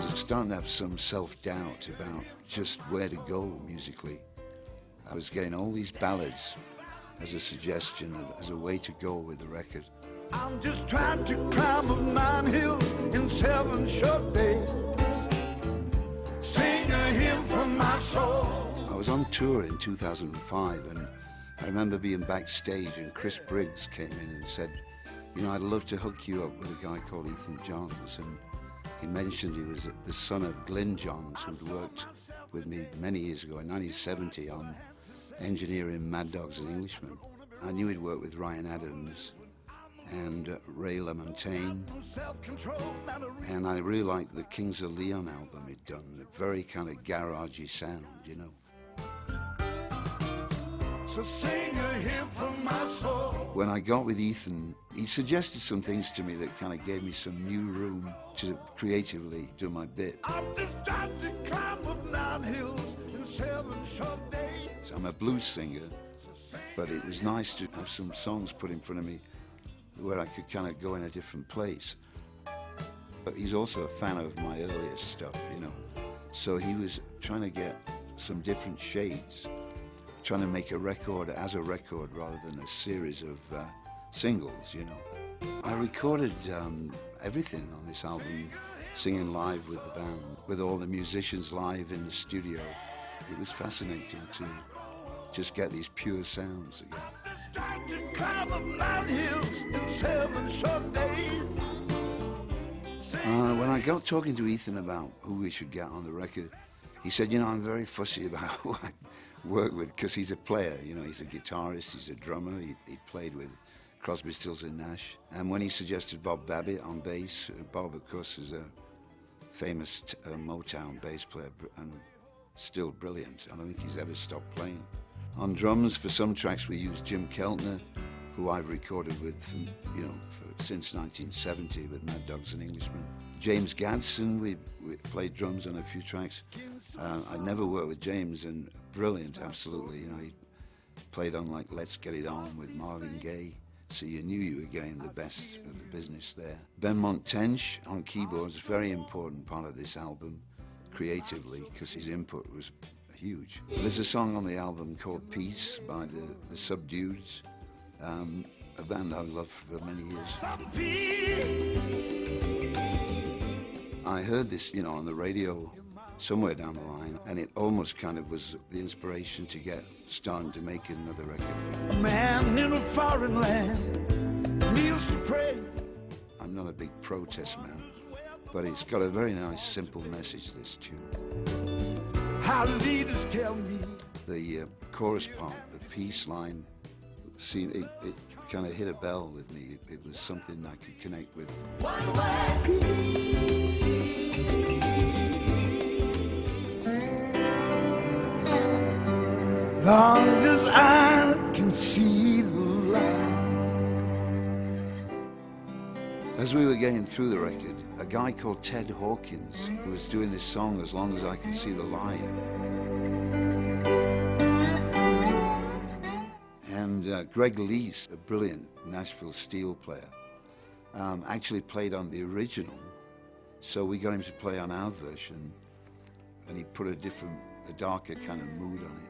was starting to have some self-doubt about just where to go musically. I was getting all these ballads as a suggestion, as a way to go with the record. I'm just trying to climb a mountain hill in 7 short days. Sing a hymn from my soul. I was on tour in 2005, and I remember being backstage, and Chris Briggs came in and said, you know, I'd love to hook you up with a guy called Ethan Johns. And he mentioned he was the son of Glyn Johns, who'd worked with me many years ago in 1970 on engineering Mad Dogs and Englishmen. I knew he'd worked with Ryan Adams and Ray LaMontagne, and I really liked the Kings of Leon album he'd done, a very kind of garagey sound, you know. So sing a hymn from my soul. When I got with Ethan, he suggested some things to me that kind of gave me some new room to creatively do my bit. I'm just trying to climb up mountain hills in 7 short days. I'm a blues singer, but it was nice to have some songs put in front of me where I could kind of go in a different place. But he's also a fan of my earliest stuff, you know. So he was trying to get some different shades, trying to make a record as a record rather than a series of singles, you know. I recorded everything on this album, singing live with the band, with all the musicians live in the studio. It was fascinating to just get these pure sounds again. Trying to climb up mountain hills in 7 short days. When I got talking to Ethan about who we should get on the record, he said, you know, I'm very fussy about who I work with, because he's a player, you know, he's a guitarist, he's a drummer, he played with Crosby, Stills and Nash. And when he suggested Bob Babbitt on bass, Bob, of course, is a famous Motown bass player and still brilliant. I don't think he's ever stopped playing. On drums, for some tracks, we used Jim Keltner, who I've recorded with, you know, since 1970 with Mad Dogs and Englishmen. James Gadsden, we played drums on a few tracks. I never worked with James, and brilliant, absolutely. You know, he played on like Let's Get It On with Marvin Gaye, so you knew you were getting the best of the business there. Benmont Tench on keyboards, a very important part of this album, creatively, because his input was huge. There's a song on the album called Peace by the Subdudes, a band I've loved for many years. I heard this, you know, on the radio somewhere down the line, and it almost kind of was the inspiration to get starting to make another record again. A man in a foreign land kneels to pray. I'm not a big protest man, but it's got a very nice, simple message, this tune. How leaders tell me. The chorus part, the peace line, it kind of hit a bell with me. It was something I could connect with. One way peace. Long as I can see the light. As we were getting through the record, a guy called Ted Hawkins, who was doing this song, As Long As I Can See the Line. And Greg Lease, a brilliant Nashville steel player, actually played on the original. So we got him to play on our version, and he put a darker kind of mood on it.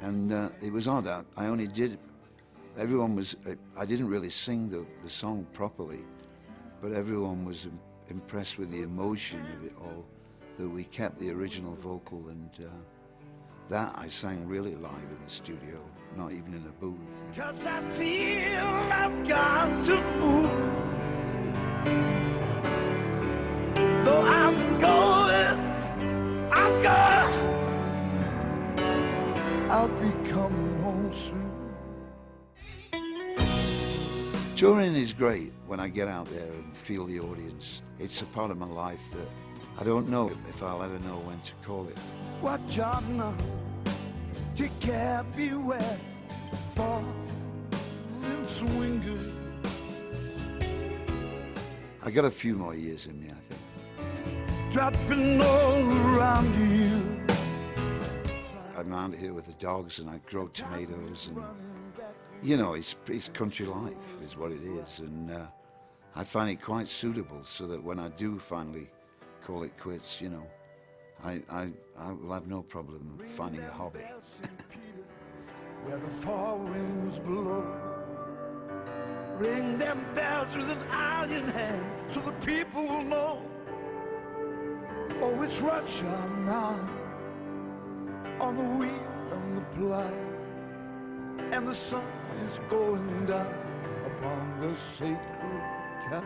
And it was odd. I only did, I didn't really sing the song properly, but everyone was impressed with the emotion of it all, that we kept the original vocal, and that I sang really live in the studio, not even in a booth. 'Cause I feel I've got to move. Though I'm going, I'll be coming home soon. Touring is great when I get out there and feel the audience. It's a part of my life that I don't know if I'll ever know when to call it. Watch out now, take care, beware, fall and swinger. I got a few more years in me, I think. Dropping all around you. I'm out here with the dogs, and I grow tomatoes, and you know, it's country life is what it is, and I find it quite suitable so that when I do finally call it quits, you know, I will have no problem finding a hobby. Where the far winds blow, ring them bells with an iron hand so the people will know. Oh, it's Russia now on the wheel and the plow, and the sun is going down upon the sacred cow.